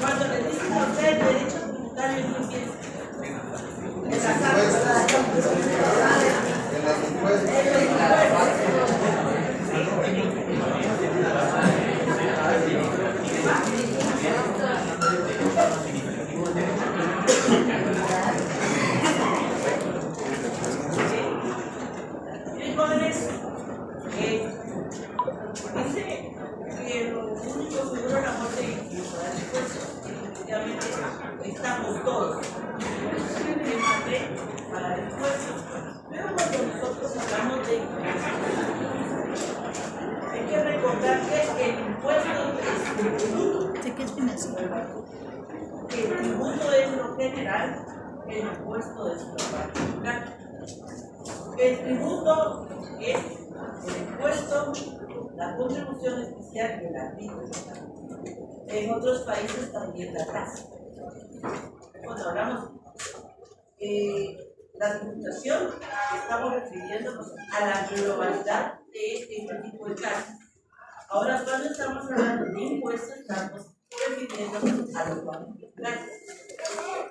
Cuando le dicen a usted derecho tributario, ¿qué piensa? Jóvenes, dice que lo único seguro es la muerte y efectivamente estamos todos en tema de pagar impuestos. Pero cuando nosotros hablamos de impuestos, hay que recordar que el impuesto es un tributo. Que el tributo es lo general, el impuesto es lo particular. El tributo es el impuesto, la contribución especial y el arbitrio. En otros países también la tasa. Cuando hablamos de la tributación, estamos refiriéndonos a la globalidad de este tipo de tasas. Ahora, cuando estamos hablando de impuestos, estamos refiriéndonos a lo particular.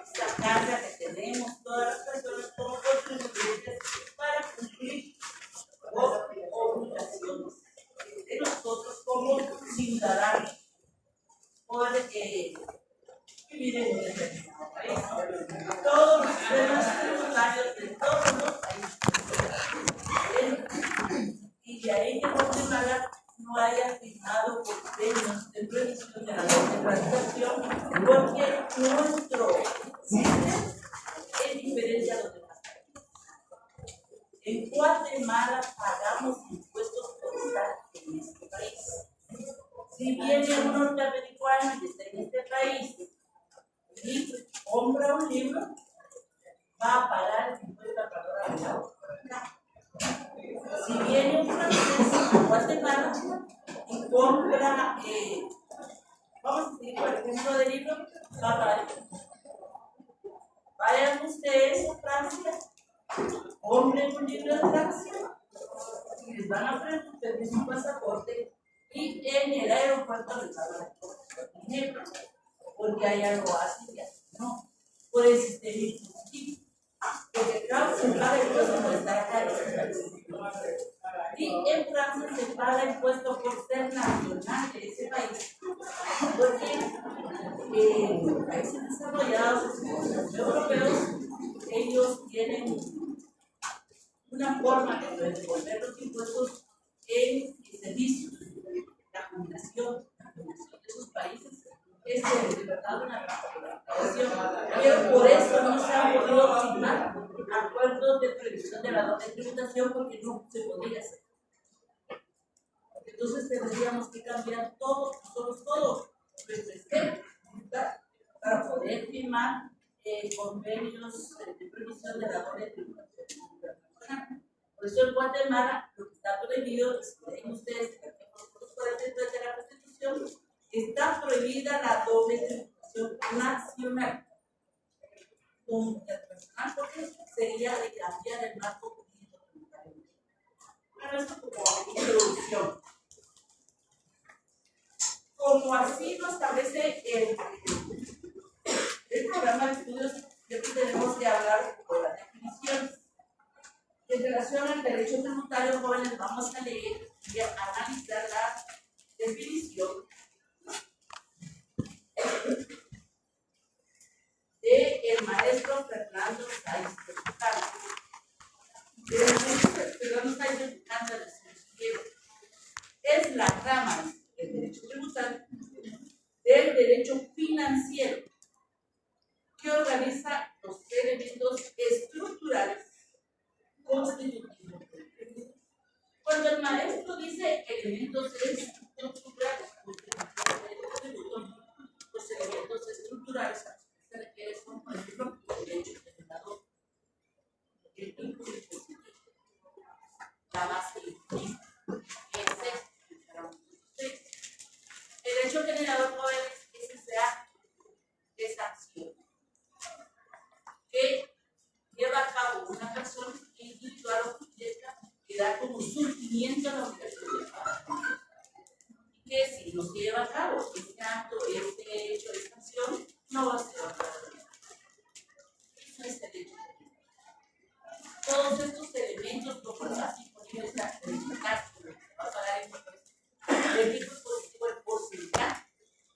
Esta carga que tenemos todas las personas como contribuyentes para cumplir obligaciones de nosotros como ciudadanos por vivir en un determinado país. Todos los sistemas tributarios de todos los países y de ahí que Guatemala no haya firmado convenios de previsión de la descentralización porque nuestro sistema es diferente a los demás países. En Guatemala pagamos impuestos por estar en este país. Si viene un norteamericano y está en este país y compra un libro, va a pagar el impuesto al valor agregado. Si viene un francés a Guatemala y compra, vamos a decir, por ejemplo, de libro, va a pagar el impuesto. Vayan ustedes a Francia, compren un libro de Francia y les van a pedir su pasaporte y en el aeropuerto les van a dar dinero, porque hay algo así, no, por el sistema impositivo. Porque claro, se paga impuesto por estar acá en este país. Y en Francia se paga impuesto por ser nacional de ese país. Porque países desarrollados, los europeos, ellos tienen una forma de devolver los impuestos en servicios. La jubilación de esos países es de verdad una recaudación. Pero por eso no se han podido firmar acuerdos de previsión de la doble tributación porque no se podría hacer. Entonces tendríamos que cambiar todo, nosotros todo nuestro esquema para poder firmar convenios de previsión de la doble tributación. Por eso en Guatemala lo que está prohibido, ven ustedes que nosotros 43 de la Constitución, está prohibida la doble tributación nacional. Con internacional, porque sería de cambiar el marco jurídico tributario. Bueno, esto como introducción. Como así lo establece el programa de estudios, siempre tenemos que hablar de las definiciones. En relación al derecho tributario, jóvenes, vamos a leer y a analizar la definición del maestro Fernando Sáenz de Bucana. Fernando Sáenz de Bucana es la rama del derecho tributario del derecho financiero que organiza los elementos estructurales constitutivos. Cuando el maestro dice elementos estructurales constitutivos del tributo, los elementos estructurales se requieren son, por ejemplo, el derecho generador, el vínculo impositivo, la base impositiva, el derecho generador no es ese acto, esa acción que lleva a cabo una persona individual o jurídica que da como surgimiento a la obligación del pago. no se lleva a cabo este acto, este hecho, esta acción, no va a ser otra. Eso es el hecho. Todos estos elementos como están disponibles a verificar sobre lo que va a pagar el impuesto, el tipo positivo, el porcentaje.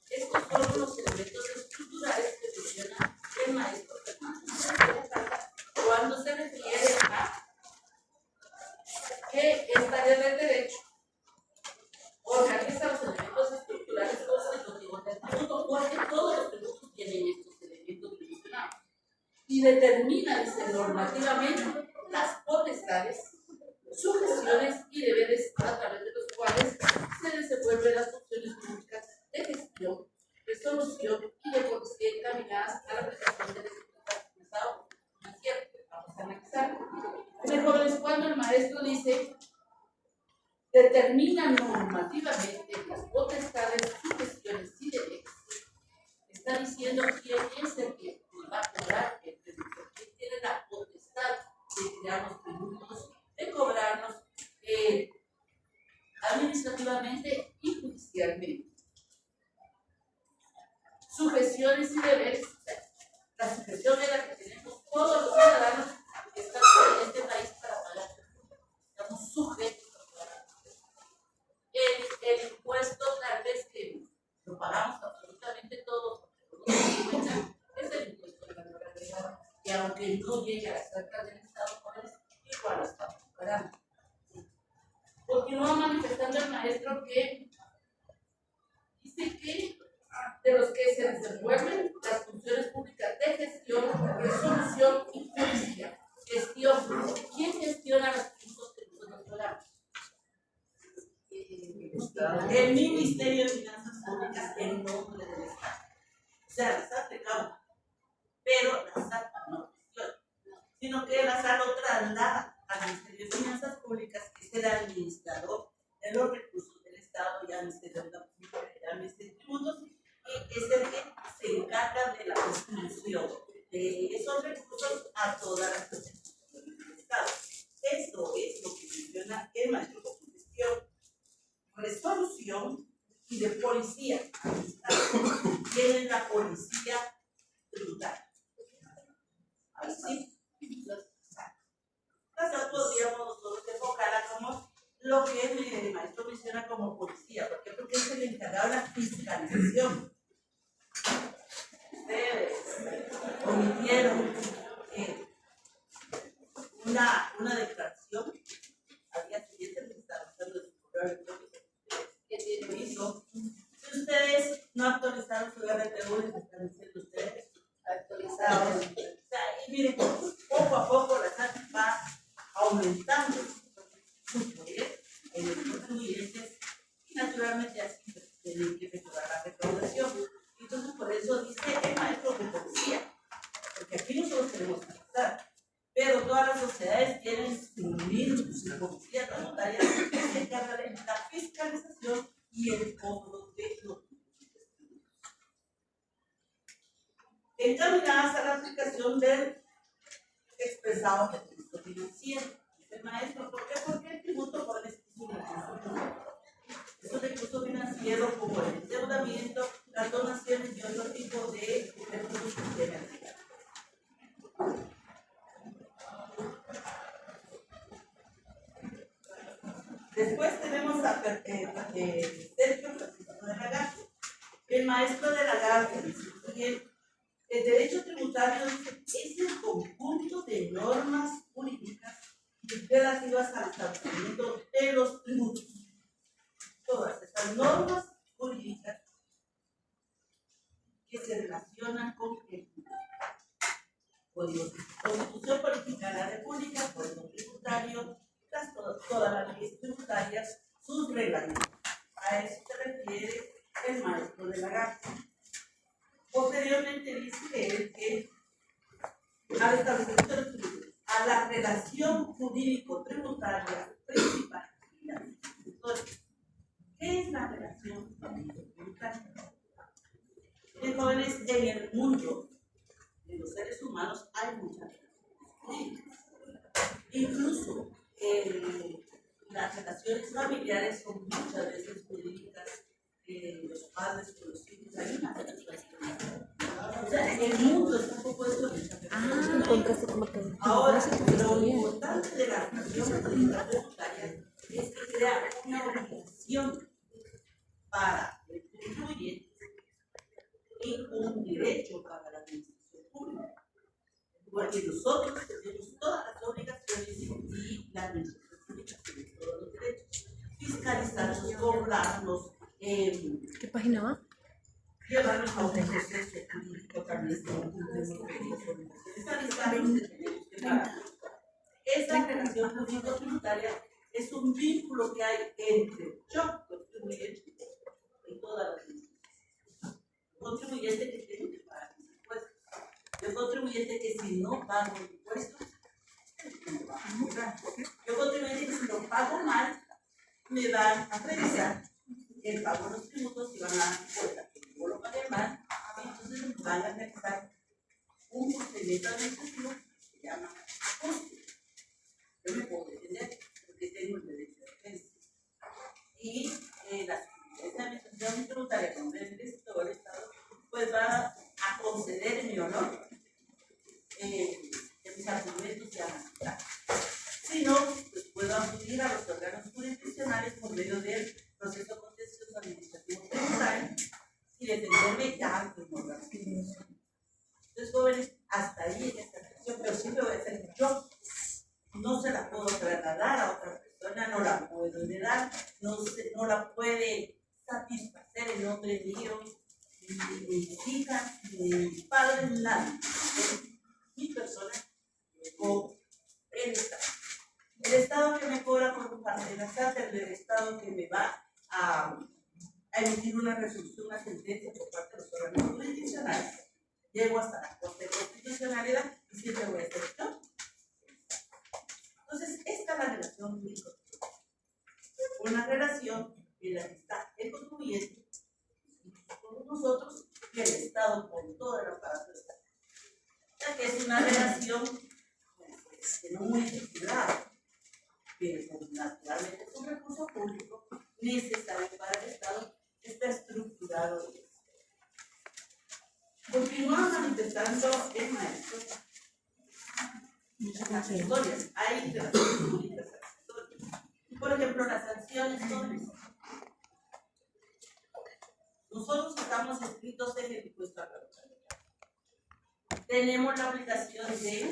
Estos son los elementos estructurales que menciona el maestro Fernández cuando se refiere a que esta área del derecho organiza los elementos estructurales constitutivos del tributo, porque todos los tributos tienen estos elementos mencionados y determina, dice, normativamente las potestades, sujeciones y deberes a través de los cuales se desenvuelven las funciones públicas de gestión, resolución y de policía encaminadas a la aplicación del Estado financiero. Vamos a analizar. Mejor es cuando el maestro dice determina normativamente las potestades, sujeciones y deberes. Está diciendo quién es el que va a cobrar el tributo, quién tiene la potestad de crear los tributos, de cobrarnos administrativamente y judicialmente. Sujeciones y deberes. La sujeción es la que tenemos todos los ciudadanos que están en este país para pagar. Estamos sujetos a pagar. El impuesto, tal vez que lo pagamos absolutamente todos, es el impuesto de valor agregado, que aunque no llegue a las arcas del Estado, pues igual lo estamos pagando. Continúa manifestando el maestro que dice que de los que se desenvuelven las funciones públicas de gestión, resolución y justicia. Gestión. ¿Quién gestiona los tributos que nosotros pagamos? El Ministerio de Finanzas Públicas en nombre del Estado. O sea, la SAT recauda, pero la SAT no gestiona, sino que la SAT lo traslada al Ministerio de Finanzas Públicas, que es el administrador de los recursos del Estado y al Ministerio de Tributos, y es el que se encarga de la distribución de esos recursos a todas las instituciones del Estado. Esto es lo que menciona el maestro con gestión, resolución y de policía. Tienen la policía tributaria. Ahí sí. Entonces podríamos nosotros enfocarla como lo que el maestro menciona como policía. ¿Por qué? Porque es el encargado de la fiscalización. Ustedes omitieron una declaración al día siguiente que estaba usando su correo electrónico que hizo. Si ustedes no actualizaron su RTU, les están diciendo ustedes actualizados. O sea, y miren, poco a poco la SAT va aumentando su poder en los contribuyentes y naturalmente así tienen que mejorar la recaudación. Entonces, por eso dice el maestro de policía, porque aquí nosotros tenemos que estar, pero todas las sociedades tienen su policía tributaria que se encarga de la fiscalización y el cobro de los tributos. Encaminadas a la aplicación del expresado del tributo financiero. Dice el maestro, ¿por qué? Porque el tributo por es un recurso financiero. Es un recurso financiero como el endeudamiento, las donaciones y otro tipo de recursos que tienen. Después tenemos a Sergio Francisco de Lagarde. El maestro de Lagarde dice que el derecho tributario es el conjunto de normas jurídicas relativas al establecimiento de los tributos. Todas estas normas jurídicas que se relacionan con el Código, Constitución Política de la República, Código Tributario, todas las leyes tributarias, sus reglamentos. A eso se refiere el maestro de Lagarde. Posteriormente dice él que al establecimiento de los tributos, a la relación jurídico-tributaria principal. Entonces, ¿qué es la relación jurídico-tributaria? Jóvenes, en el mundo de los seres humanos hay muchas relaciones. Incluso las relaciones familiares son muchas veces jurídicas Ahora, lo importante de la relación tributaria es que crea una obligación para el contribuyente y un derecho para la administración pública. Porque nosotros tenemos todas las obligaciones y la administración pública tiene todos los derechos. Fiscalizarnos, cobrarnos, ¿Qué página va? llevarnos a un proceso jurídico también. Fiscalizarnos, esa relación jurídico-tributaria es un vínculo que hay entre yo, contribuyente, y todas las instituciones. Contribuyente que tiene que pagar mis impuestos. Yo contribuyente que si no pago impuestos, no va a cobrar. Yo contribuyente que si lo pago mal, me van a revisar el pago de los tributos y van a dar cuenta que yo lo pagué mal, entonces me van a realizar un procedimiento administrativo que se llama ajuste. Yo me puedo defender porque tengo el derecho de defensa. Y la administración tributaria con el Estado, pues va a conceder en mi honor que mis argumentos sean aceptados. Si no, pues puedo acudir a los órganos jurisdiccionales por medio del proceso contencioso administrativo tributario y defenderme ya ante un órgano jurisdiccional. Entonces, jóvenes, hasta ahí en esta relación, pero siempre voy a ser yo. No se la puedo trasladar a otra persona, no la puedo heredar, no la puede satisfacer en nombre mío, ni de mis hijas, ni de mis padres, nada. Es mi persona o el Estado. El Estado que me cobra por parte de la SAT, el Estado que me va a emitir una resolución, una sentencia por parte de los órganos jurisdiccionales. Llego hasta la Corte de Constitucionalidad y siempre voy a ser yo. Entonces, esta es la relación jurídica. Una relación en la que está el contribuyente con nosotros y el Estado con todo el aparato estatal. O sea que es una relación que no muy equilibrada, pero naturalmente es un recurso público necesario para el Estado, está estructurado. Continúa manifestando el maestro. Las accesorias, hay interacciones públicas accesorias. Por ejemplo, las sanciones son. Nosotros que estamos inscritos en el impuesto a la localidad, tenemos la obligación de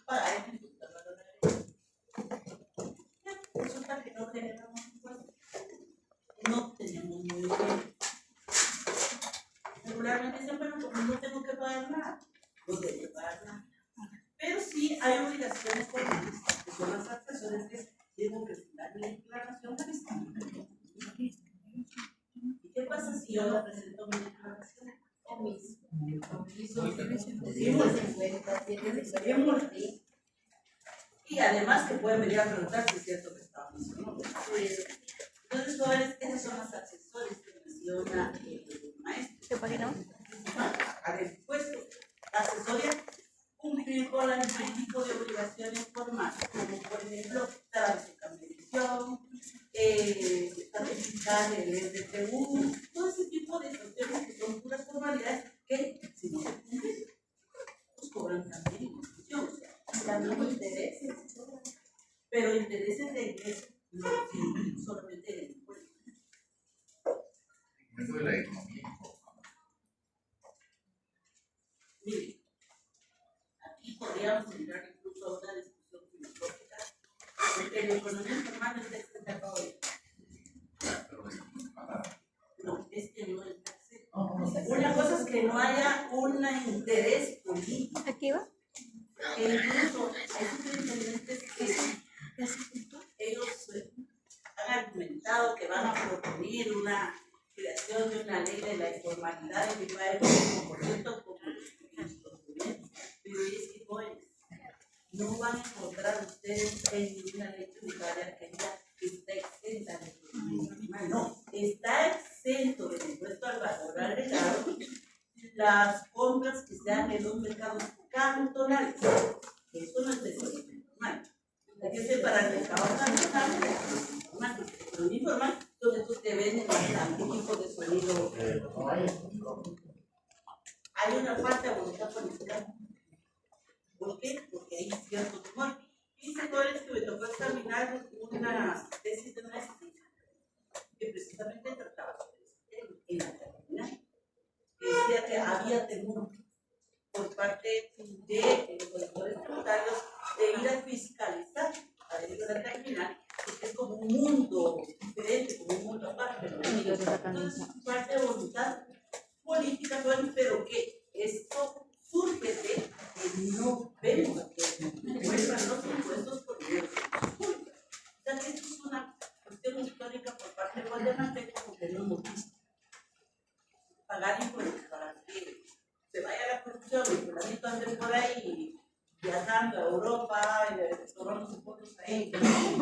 pagar el impuesto a la localidad. Resulta que no generamos impuestos. No tenemos muy bien. Regularmente siempre no tengo que pagar nada. No tengo que pagar nada. Pero sí hay obligaciones formales, que son las accesorias que debo presentar mi declaración fiscal. ¿Y qué pasa si yo no presento mi declaración? Y además que pueden venir a preguntar si es cierto que está omiso, ¿no? Entonces, jóvenes, esas son las accesorias que menciona el maestro. ¿Qué página? Al impuesto. La asesoría cumplir con algún tipo de obligaciones formales, como por ejemplo, dar su cambiación, certificar el STU, todo ese tipo de cuestiones que son puras formalidades que, si no se cumplen, pues cobran también institución, o sea, también intereses, pero intereses de ingreso, no solamente de impuestos. De la economía. Mire, aquí podríamos entrar incluso a una discusión filosófica, porque la economía informal está exenta a todo. No, es que no está exenta. Una cosa es que no haya un interés político. ¿Aquí va? Que incluso hay superintendentes que ellos han argumentado que van a proponer una creación de una ley de la informalidad en mi país, como los documentos, pero es que no van a encontrar ustedes en ninguna ley tributaria que diga que está exenta de economía informal. No, está exento del impuesto al valor agregado las compras que se hagan en los mercados cantonales. Eso no es de economía informal. Hay que separar el mercado cantonal de la economía informal. La economía informal son estos que venden bastante tipo de sonido. Hay una falta de voluntad política. ¿Por qué? Porque hay cierto temor. Fíjense, es que me tocó examinar una tesis de maestría que precisamente trataba sobre este tema en la terminal. Decía que había temor por parte de los auditores tributarios de ir a fiscalizar a la terminal, porque es como un mundo diferente, como un mundo aparte, ¿no? Entonces, parte de voluntad política, pero que esto surge de que no vemos que muestran los impuestos por dinero público. O sea, que esto es una cuestión histórica por parte del gobernante, como que no hemos visto. Pagar impuestos para que se vaya la corrupción y que la gente ande por ahí viajando a Europa, tomando fotos ahí, la gente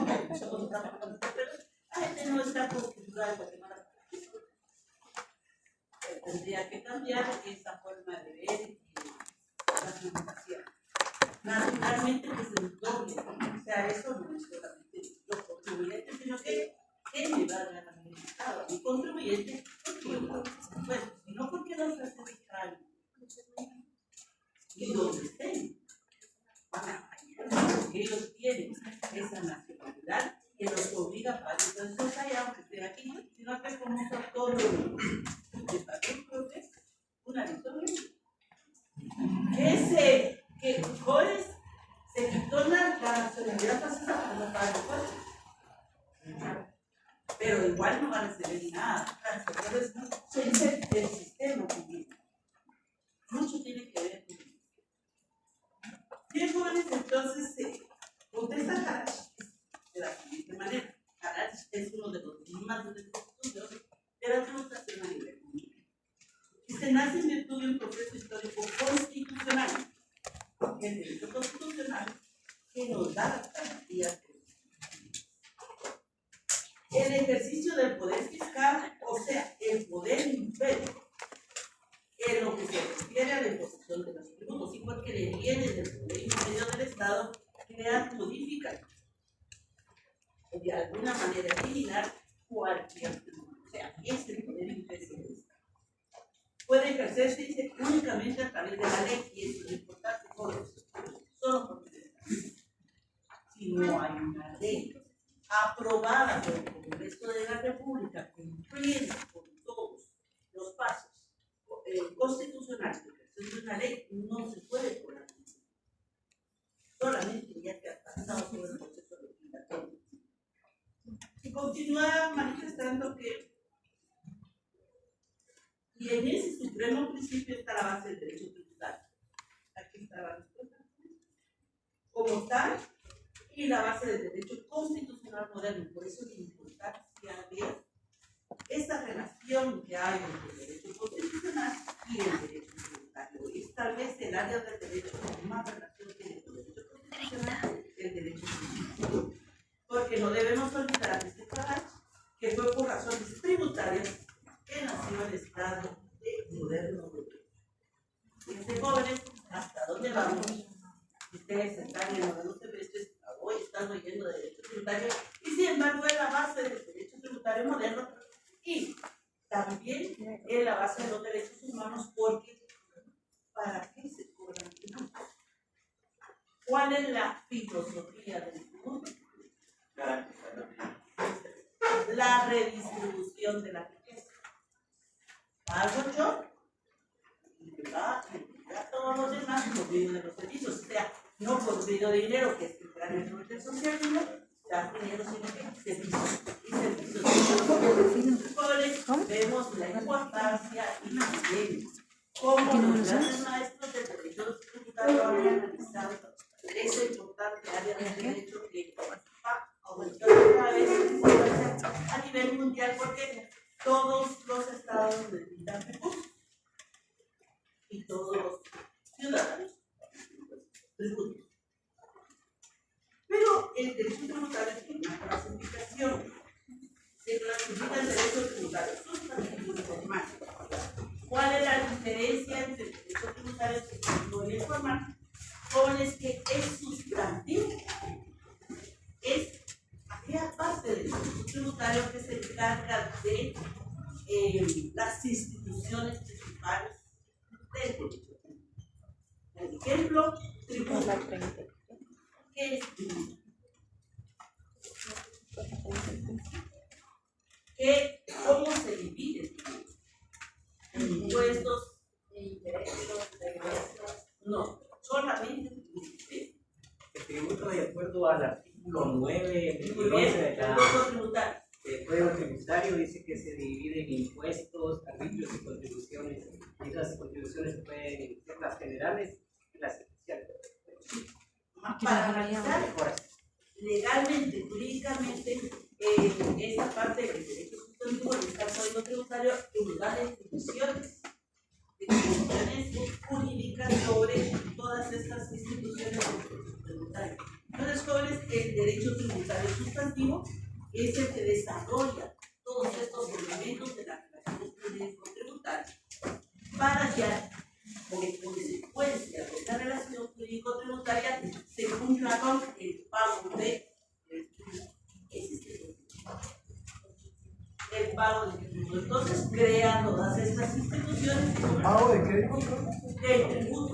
no está acostumbrada a Guatemala. Tendría que cambiar esa forma de ver y la comunicación. Naturalmente, pues el doble, o sea, eso no es solamente los contribuyentes, sino que me va a ganar el Estado. Mi contribuyente, pues, si no, ¿por qué no se hace fiscal? Y donde estén, porque ellos tienen esa nacionalidad que los obliga a pagar. Entonces, no allá, aunque estén aquí, sino que como un autónomo de pagar es una victoria. Que Jorge se quitó la nacionalidad pasada, no paga impuestos. Pero igual no van a recibir nada. Entonces, el sistema público. Mucho tiene que ver con eso. Bien, jóvenes, entonces, contesta Harach de la siguiente manera. Harach es uno de los más de los estudios de la tributación a nivel mundial. Y se nace en virtud de un proceso histórico constitucional, el derecho constitucional, que nos da las garantías. El ejercicio del poder fiscal, o sea, el poder imperio, en lo que se refiere a la imposición de los tributos, y porque le viene del poder imperio del Estado, crear, modificar, o de alguna manera eliminar cualquier tributo. O sea, es el poder imperio del Estado. Puede ejercerse únicamente a través de la ley, y eso es importante, solo por el Estado. Si no hay una ley aprobada por el Congreso de la República, cumpliendo con todos los pasos constitucionales de una ley, no se puede cobrar. Solamente ya que ha pasado todo el proceso legislativo. Y continúa manifestando que, y en ese supremo principio está la base del derecho tributario. Aquí está la respuesta. Como tal, y la base del derecho constitucional moderno. Por eso es importante ver esta relación que hay entre el derecho constitucional y el derecho tributario. Es tal vez el área del derecho que más relación tiene con el derecho constitucional y el derecho tributario. Porque no debemos olvidar este trabajo que fue por razones tributarias que nació el Estado moderno. Fíjense, jóvenes, ¿hasta dónde vamos? Ustedes están en los semestres, hoy están oyendo de derecho tributario, y sin embargo es la base del derecho tributario moderno y también es la base de los derechos humanos, porque ¿para qué se cobran tributos? ¿Cuál es la filosofía del tributo? La redistribución de la riqueza. Pago yo y me va a todos los demás por medio de los servicios, o sea, no por medio de dinero, que es el gran error del socialismo, dar dinero, sino que servicios y servicios. Jóvenes, vemos la importancia y también cómo los grandes maestros del derecho tributario han analizado esa importante área del derecho que va aumentando cada vez su importancia a nivel mundial, porque todos los estados necesitan recursos y todos los ciudadanos tributos. Pero el derecho tributario tiene una clasificación. Se clasifica el derecho tributario sustantivo y formal. ¿Cuál es la diferencia entre el derecho tributario sustantivo y el formal? Jóvenes, que es sustantivo, es aquella parte del derecho tributario que se encarga de las instituciones principales del derecho. Por ejemplo, tributo. ¿Qué es tributo? ¿Cómo se divide el tributo? ¿En impuestos, intereses, regresos? No, solamente tributo. ¿Sí? El tributo, de acuerdo al artículo 9 y Muy 11 bien, de el la código tributario. del Código Tributario, dice que se divide en impuestos, arbitrios y contribuciones. Y esas contribuciones pueden ser las generales y las especiales. Para analizar legalmente, jurídicamente, esta parte del derecho sustantivo del Código Tributario en las definiciones jurídicas sobre todas estas instituciones del derecho tributario. Entonces, jóvenes, el derecho tributario sustantivo es el que desarrolla todos estos elementos de la relación jurídico-tributaria para que, como consecuencia de esta relación jurídico-tributaria, se cumpla con el pago de el pago del tributo. Entonces, crea todas estas instituciones. ¿Pago de qué? Del tributo.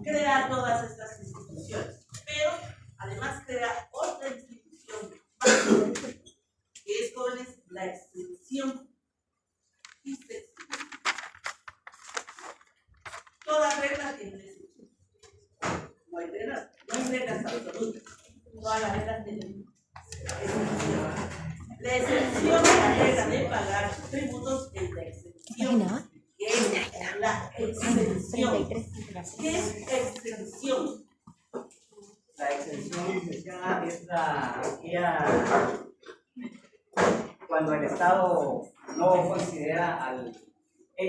Crea todas estas instituciones. Pero, además, crea otra institución que es, jóvenes, la extensión. Toda regla tiene excepción. No hay reglas absolutas. Todas las reglas tienen excepción. La excepción de la regla de pagar tributos es la excepción. ¿Qué es la exención? ¿Qué es exención? La exención, licenciada, es aquella cuando el Estado no considera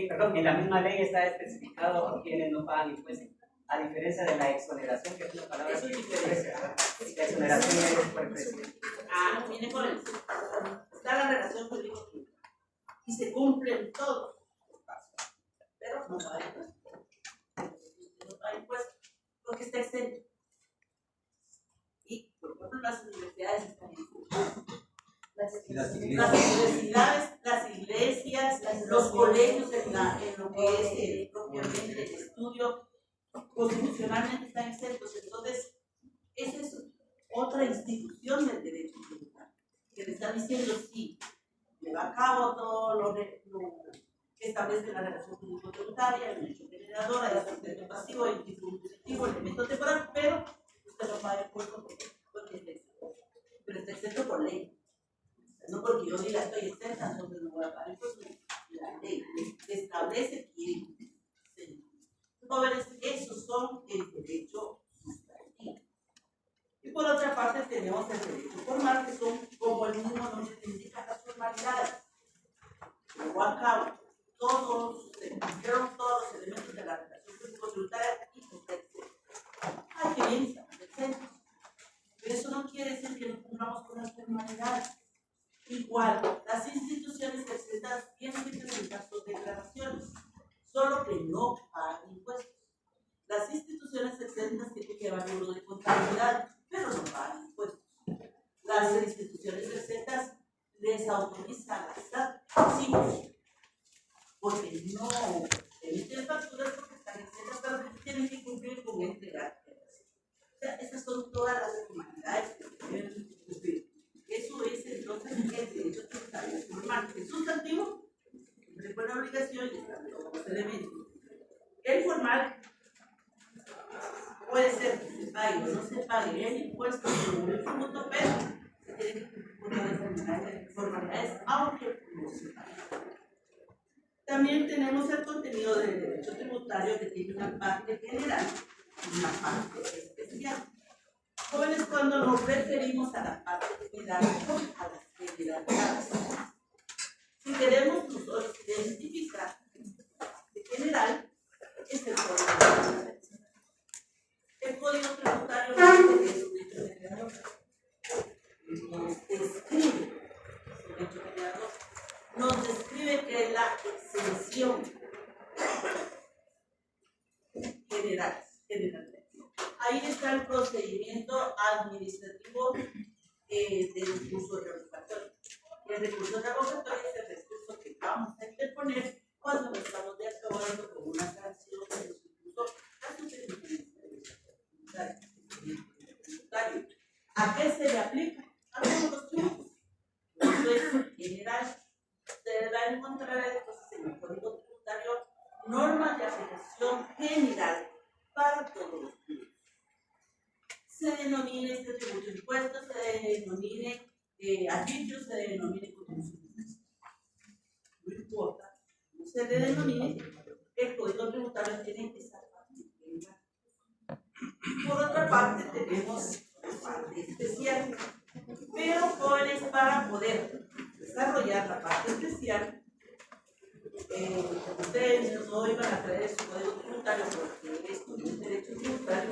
perdón, en la misma ley está especificado a quienes no pagan impuestos, a diferencia de la exoneración, que es una palabra que diferencia. La exoneración es por el presidente. Viene con eso. Está la relación jurídico-tributaria y se cumplen todos los pasos, pero no paga impuestos. No paga impuestos porque está exento. Y por ejemplo, las universidades están exentas. Las universidades, las iglesias, los colegios en lo que es propiamente el estudio, constitucionalmente están exentos. Entonces, esa es otra institución del derecho tributario que le está diciendo sí, lleva a cabo todo lo que establece la relación jurídico-tributaria, el hecho generador, el aspecto pasivo, el título positivo, el elemento temporal, pero usted no paga impuestos porque es exento. Pero está exento por ley. No porque yo diga estoy exenta, entonces no voy a pagar impuestos. La ley establece quién es exento. Jóvenes, esos son el derecho sustantivo. Y por otra parte tenemos el derecho formal, que son, como el mismo nombre indica, las formalidades. Llevó a cabo todos los elementos de la relación jurídico-tributaria y está exento. Que bien, estamos exentos. Pero eso no quiere decir que no cumplamos con las formalidades. Igual, las instituciones exentas tienen que presentar sus declaraciones, solo que no pagan impuestos. Las instituciones exentas tienen que llevar libro de contabilidad, pero no pagan impuestos. Las instituciones exentas les autorizan gastar sí, porque no emiten facturas porque están exentas, pero tienen que cumplir con entregar. O sea, esas son todas las formalidades que deben cumplir. Eso es entonces el derecho tributario formal. El sustantivo cumple con la obligación y establece los elementos. El formal puede ser que se pague o no se pague el impuesto en el tributo, pero se tiene que cumplir con las formalidades, aunque no se pague. También tenemos el contenido del derecho tributario que tiene una parte general y una parte especial. Jóvenes, cuando nos referimos a la parte general, a las generalidades, si queremos nosotros identificar de general, es el código tributario. El código tributario es un hecho generador. Nos describe, es un hecho generador. Nos describe que es la exención general. Ahí está el procedimiento administrativo del recurso revocatorio. El recurso revocatorio es el recurso que vamos a interponer cuando no estamos de acuerdo con una sanción que nos impuso la Superintendencia de usted va a encontrar entonces en el Código Tributario normas de aplicación general para todos los tributos. Se denomine este tributo impuesto, se denomine arbitrio, se denomine contribuciones. No importa, no se le denomine, el Código Tributario tiene esa parte general. Por otra parte, tenemos la parte especial. Pero, jóvenes, para poder desarrollar la parte especial, ustedes no iban a traer su código tributario porque estudian derecho tributario.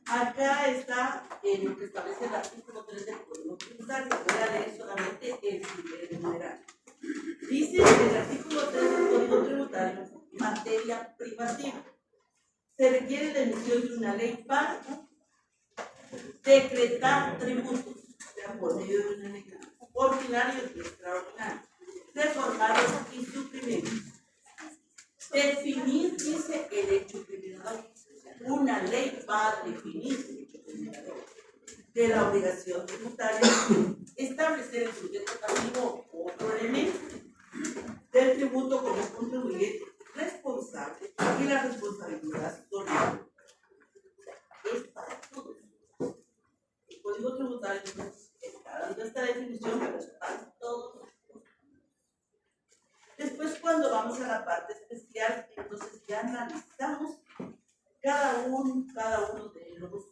Acá está lo que establece el artículo 3 del Código Tributario. Voy a leer solamente el primer numeral. Dice el artículo 3 del Código Tributario, materia privativa. Se requiere la emisión de una ley para decretar tributos por medio de una ley ordinario y extraordinario, reformados y suprimidos. Definir, dice el hecho generador. Una ley va a definir el hecho generador de la obligación tributaria, establecer el sujeto pasivo otro elemento del tributo como contribuyente responsable y la responsabilidad social. Es para todos. El Código Tributario está dando esta definición, pero es para todos. Después, cuando vamos a la parte especial, entonces ya analizamos cada uno de los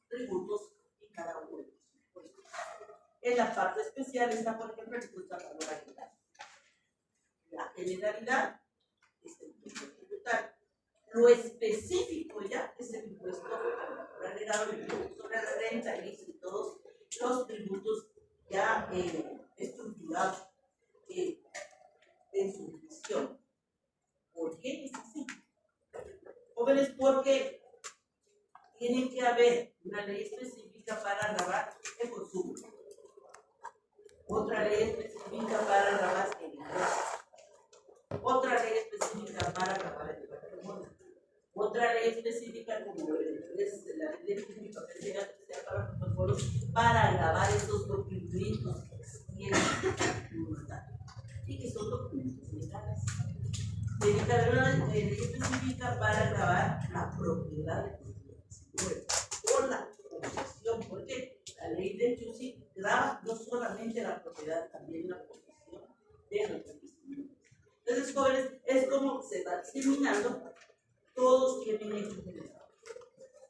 tributos y cada uno de los impuestos. En la parte especial está, por ejemplo, el impuesto a valor agregado. La generalidad es el impuesto tributario. Lo específico ya es el impuesto a valor agregado, el impuesto sobre la renta y todos los tributos ya estructurados en su división. ¿Por qué es así? Jóvenes, porque tiene que haber una ley específica para gravar el consumo, otra ley específica para grabar el ingreso, otra ley específica para grabar el patrimonio, otra ley específica como es la ley de típica para los protocolos para grabar esos documentos que tienen y que son documentos legales. Tiene que haber una ley específica para grabar la propiedad de o la posesión, porque la ley de Chusi graba no solamente la propiedad, también la posesión de los bienes. Entonces, jóvenes, es como se va diseminando, todos tienen hecho generado.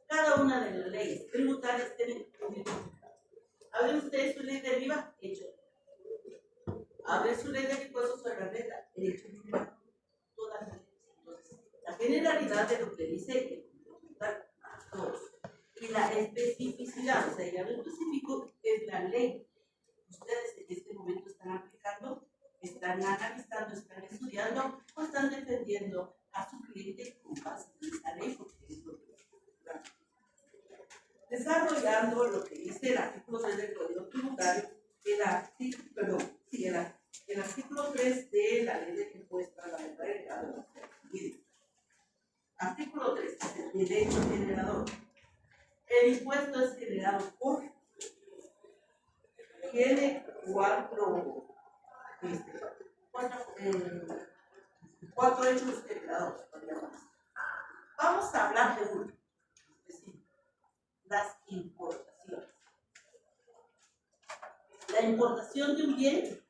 Cada una de las leyes tributarias tiene un hecho generado. Hablen ustedes su ley de IVA, hecho. Hablen su ley de impuestos sobre la renta, hecho generado. Todas las leyes. Entonces, la generalidad de lo que dice el tributario, todos. Y la especificidad, o sea, ya lo específico es la ley. Ustedes en este momento están aplicando, están analizando, están estudiando o están defendiendo a su cliente con base en esta ley, porque es lo que es. Desarrollando lo que dice el artículo 3 del Código Tributario, el artículo 3 de la ley de impuesto a la renta agregada. Artículo 3, el derecho generador. El impuesto es generado por, tiene cuatro hechos generadores. Vamos a hablar de uno, es decir, las importaciones. La importación de un bien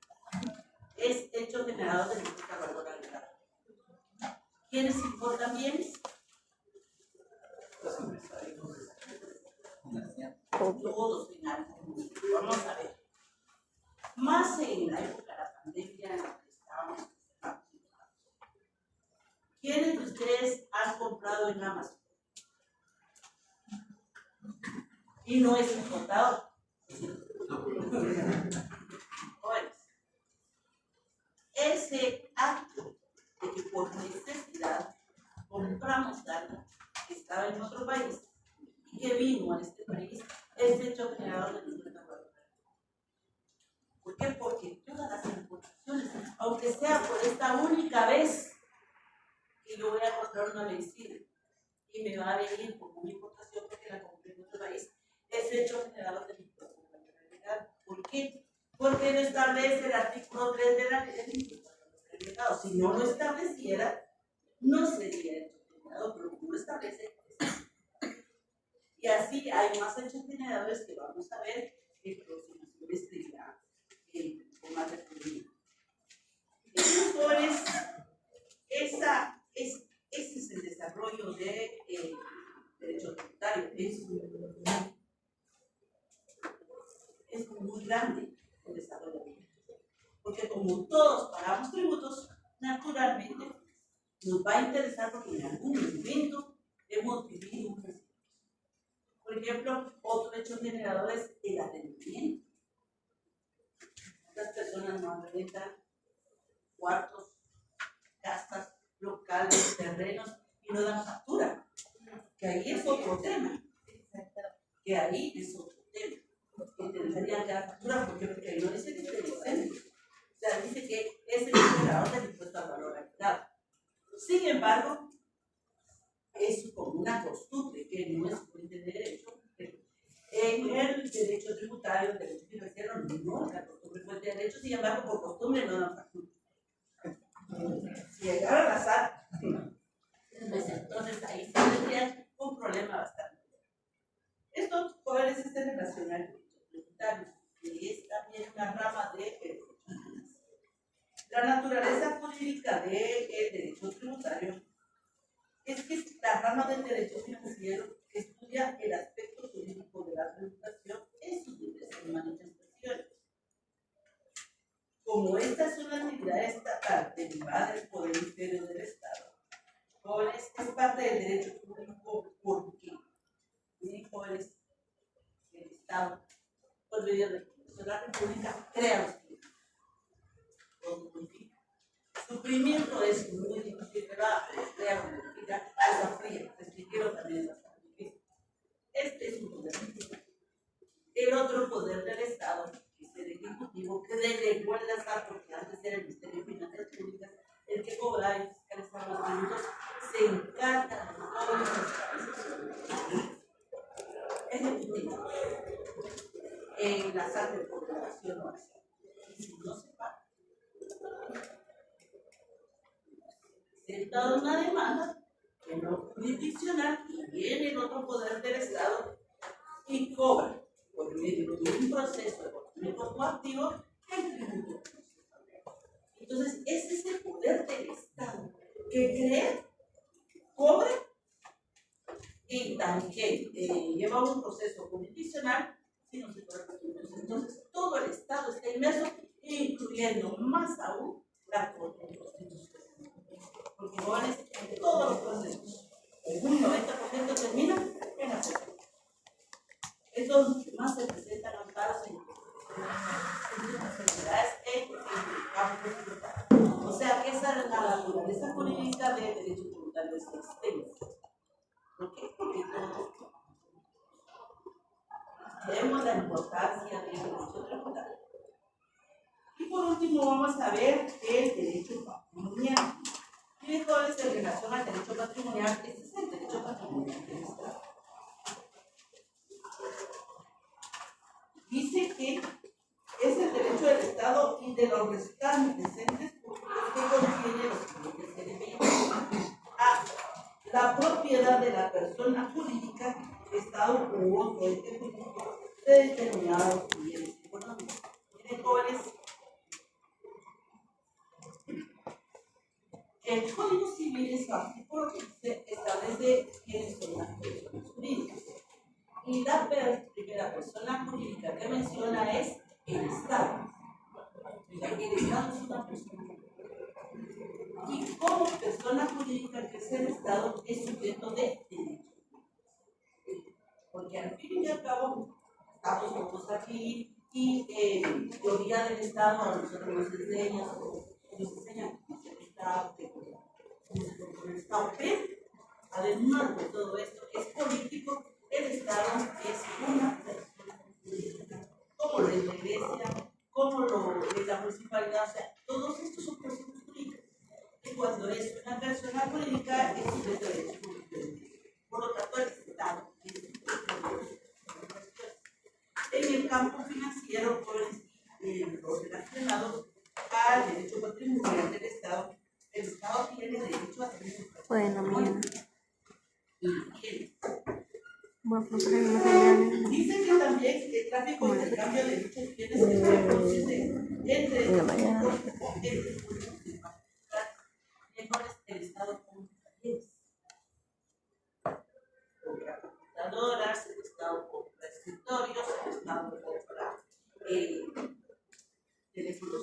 es hecho generador del impuesto al valor agregado. ¿Quiénes importan bienes? Los empresarios. Todos en algo. Vamos a ver. Más en la época de la pandemia en la que estábamos. ¿Quiénes de ustedes han comprado en Amazon? Y no es importado. Jóvenes, ese acto de que por necesidad compramos algo que estaba en otro país y que vino a este país es hecho generador de impuesto al valor agregado. ¿Por qué? Porque todas las importaciones, aunque sea por esta única vez que yo voy a comprar una medicina y me va a venir como una importación porque la compré en otro país, es hecho generador de impuesto al valor agregado. ¿Por qué? Porque lo establece el artículo 3 de la ley de impuesto al Estado. Si no lo estableciera, no sería hecho generador, pero como lo establece, y así hay más hechos generadores que vamos a ver en próximas semestres con más detenimiento. Entonces, ese es el desarrollo de derecho tributario. Es muy grande el desarrollo de derecho. Porque como todos pagamos tributos, naturalmente nos va a interesar porque en algún momento hemos vivido un crecimiento. Por ejemplo, otro hecho generador es el atendimiento. Las personas no rentan cuartos, casas, locales, terrenos y no dan factura. Que ahí es otro tema. Que ahí es otro tema. Que tendrían que dar factura porque ahí no dice que se dicen. O sea, dice que es el generador del impuesto al valor agregado. Sin embargo, es como una costumbre que no es fuente de derecho. En el derecho tributario, el derecho financiero, no, la costumbre es fuente de derecho, sin embargo, por costumbre no dan factura. Si llegaran a pasar, pues entonces ahí sí tendrían un problema bastante. Esto, jóvenes, es relacionado al derecho tributario, que es también una rama de derecho financiero. La naturaleza jurídica del derecho tributario es que la rama del derecho financiero estudia el aspecto jurídico de la tributación en sus diversas manifestaciones. Como esta es una actividad estatal derivada del poder imperio del Estado, jóvenes, es parte del derecho público porque jóvenes, el Estado, por medio de la República, crea los tribunales. Sufrimiento es muy difícil, pero crea una modifica, desafía, expliquero también es bastante difícil. Este es un poder fiscal. El otro poder del Estado es el Ejecutivo, que delegó el Estado, porque antes era el Ministerio de Finanzas Públicas, el que cobraba y fiscalizaba los tributos, se encarga de todos los Ejecutivo en la sala de cooperación o acción. Y si no se paga, presenta una demanda que no jurisdiccional y viene el otro poder del Estado y cobra por medio de un proceso económico coactivo el tributo. Entonces, ese es el poder del Estado que crea, cobra y también lleva un proceso jurisdiccional si no se cobra los tributos. Entonces, todo el Estado está inmerso, incluyendo más aún la Corte Constitucional. Porque jóvenes, en todos los procesos, un 90% termina en la Corte. Es donde más se presentan amparos en las sociedades en el campo tributario. O sea que esa es la naturaleza jurídica del derecho tributario es extensa. ¿Por qué? Porque todos vemos la importancia del derecho tributario. Y por último vamos a ver el derecho patrimonial. ¿Qué es en relación al derecho patrimonial? Este es el derecho patrimonial del Estado. Dice que es el derecho del Estado y de los restantes entes públicos que contiene los siguientes elementos. A. La propiedad de la persona jurídica, Estado u otro ente público de determinados bienes económicos. Miren, jóvenes, el Código Civil en su artículo 15 establece quiénes son las personas jurídicas. Y la primera persona jurídica que menciona es el Estado. El Estado es una persona jurídica. Y como persona jurídica que es el Estado es sujeto de derecho. Porque al fin y al cabo, estamos todos aquí y teoría del Estado a nosotros nos enseñan cómo es el Estado, el Estado, pero además de todo esto, es político. El Estado es una persona jurídica, como lo es la Iglesia, como lo es la municipalidad, o sea, todos estos son personas jurídicas. Y cuando es una persona jurídica, es sujeto de derecho público. Por lo tanto, el Estado es en el campo financiero, lo relacionado al derecho patrimonial. General del Estado, el Estado tiene derecho a tener su Bueno, mira. y tiene. Bueno, pues no sé. Dice que también el tráfico de intercambio de dichos bienes es consiste entre En la mañana. el Estado con talleres, compra computadoras, el Estado compra escritorios, el Estado compra teléfonos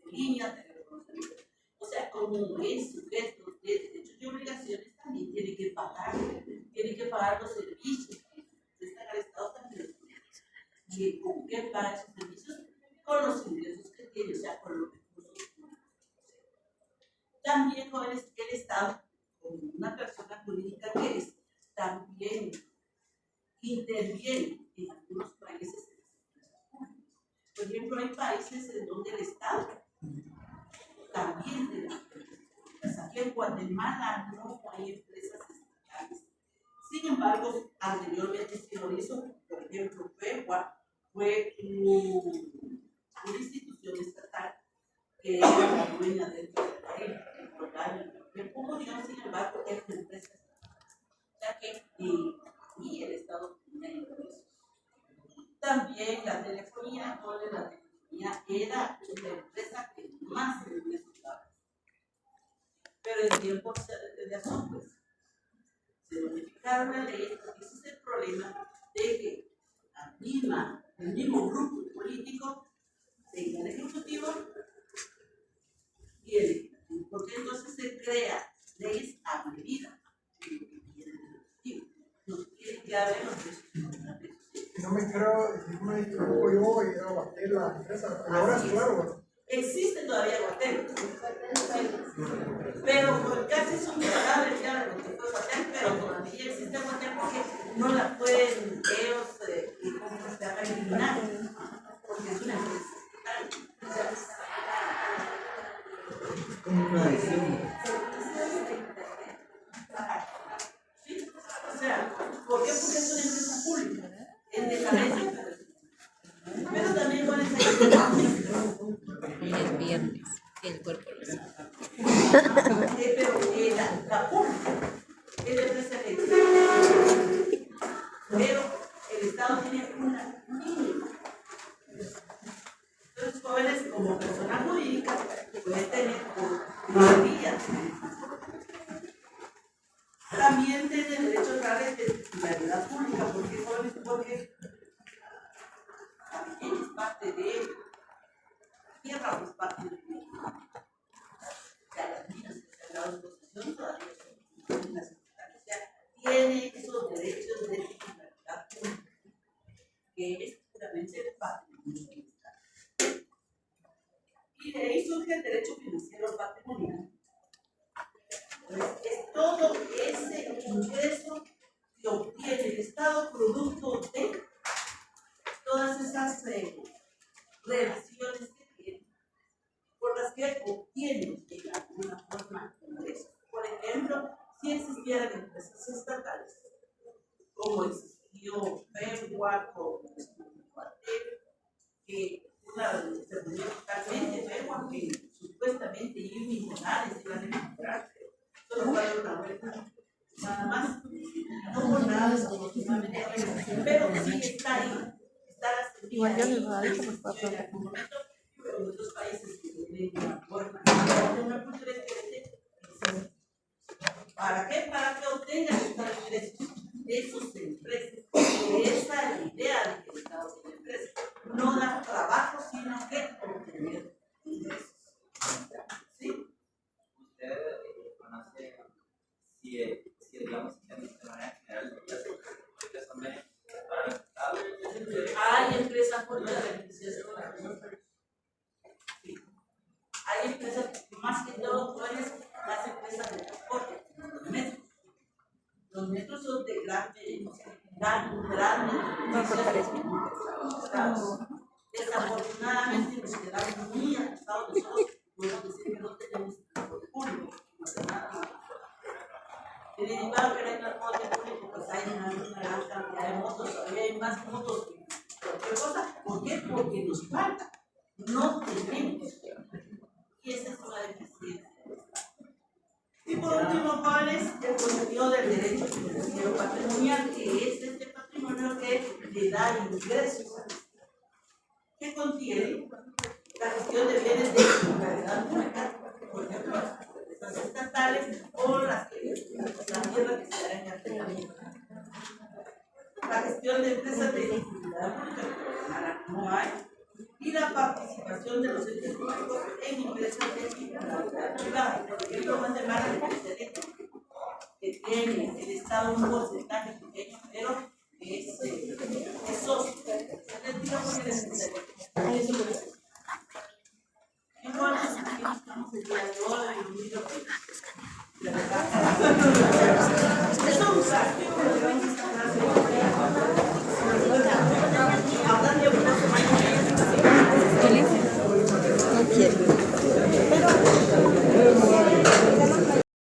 de línea, teléfonos de línea. O sea, como es sujeto de derechos y obligaciones, también tiene que pagar los servicios que prestan al Estado también. Y con qué paga esos servicios, con los ingresos que tiene, o sea, con los recursos públicos. También con el Estado, como una persona jurídica que es, también interviene en algunos países en las empresas públicas. Por ejemplo, hay países en donde el Estado también tiene empresas públicas. Aquí en Guatemala no hay empresas estatales. Sin embargo, anteriormente se lo hizo, por ejemplo, FEWA fue una institución estatal que era la dueña del ferrocarril, el Rodalia. El Comunión, sin embargo, es una empresa estatal. O sea que y el Estado tenía ingresos. También la telefonía, la telefonía era la empresa que más ingresos daba. Pero en tiempos de asuntos se modificaron la ley, porque ese es el problema de que el mismo grupo político tenga el ejecutivo y el legislativo, porque entonces se crea leyes a medida de lo que quiere el ejecutivo. Nos quiere que haber los precios. No me creo, si no me equivoco yo, y era Guatel la empresa, ahora sí, claro. Existe todavía Guatel, pero casi es un cadáver ya de lo que fue Guatel, pero todavía existe Guatel porque no la pueden ellos eliminar, porque es una empresa. ¿Sí? O sea, ¿por qué? Porque es una empresa pública, es de la ley. Pero también igual es Hoy es viernes y el cuerpo lo sabe. pero la pública es la empresa eléctrica. Pero el Estado tiene una mínima. Entonces, jóvenes como persona jurídica pueden tener por día. También tienen derechos reales de titularidad pública, porque jóvenes, porque también es parte de tierra o es parte de las minas que se han dado en posesión todavía son minas estatales. O sea, tiene esos derechos de titularidad pública, que es puramente el patrimonio del Estado. Y de ahí surge el derecho financiero patrimonial. Pues es todo ese ingreso que obtiene el Estado producto de todas esas relaciones que tiene, por las que obtiene de alguna forma ingresos. Por ejemplo, si existieran empresas estatales, como existió FEWA, como existió Guatel, que se murió totalmente FEWA, que supuestamente millonarios iban a comprar, solo para dar una vuelta, nada más, no por nada desafortunadamente, pero sí está ahí. Igual yo les voy a dar por favor. En algún momento, pero en otros países que tienen una forma de una cultura diferente, ¿para qué? Para que obtengan estos ingresos de sus empresas. Esa es la idea de que el Estado tiene empresas. No dar trabajo, sino que obtener ingresos. ¿Sí? Usted conoce si digamos, de manera general, las empresas también para el Estado. Hay empresas por la beneficiación. Sí. Hay empresas, más que todo, pues, las empresas de transporte, los metros son de grandes. Desafortunadamente nos quedamos muy asustados nosotros, podemos decir que no tenemos transporte público. En el lugar que hay transporte público, pues hay una gran cantidad de motos, todavía hay más motos que cualquier cosa. ¿Por qué? Porque nos falta, no tenemos. último, ¿cuál es el contenido del derecho financiero patrimonial? Que es este patrimonio que le da ingresos. ¿Qué contiene? La gestión de bienes de titularidad pública, por ejemplo, las empresas estatales o la tierra que se da en arrendamiento. La gestión de empresas de titularidad pública, no hay. Y la participación de los entes públicos en empresas de titularidad privada. Por ejemplo, Guatemala de que tiene el Estado un porcentaje pequeño, pero es socio. Se retira porque es necesario. Igual, aquí estamos el día de hoy,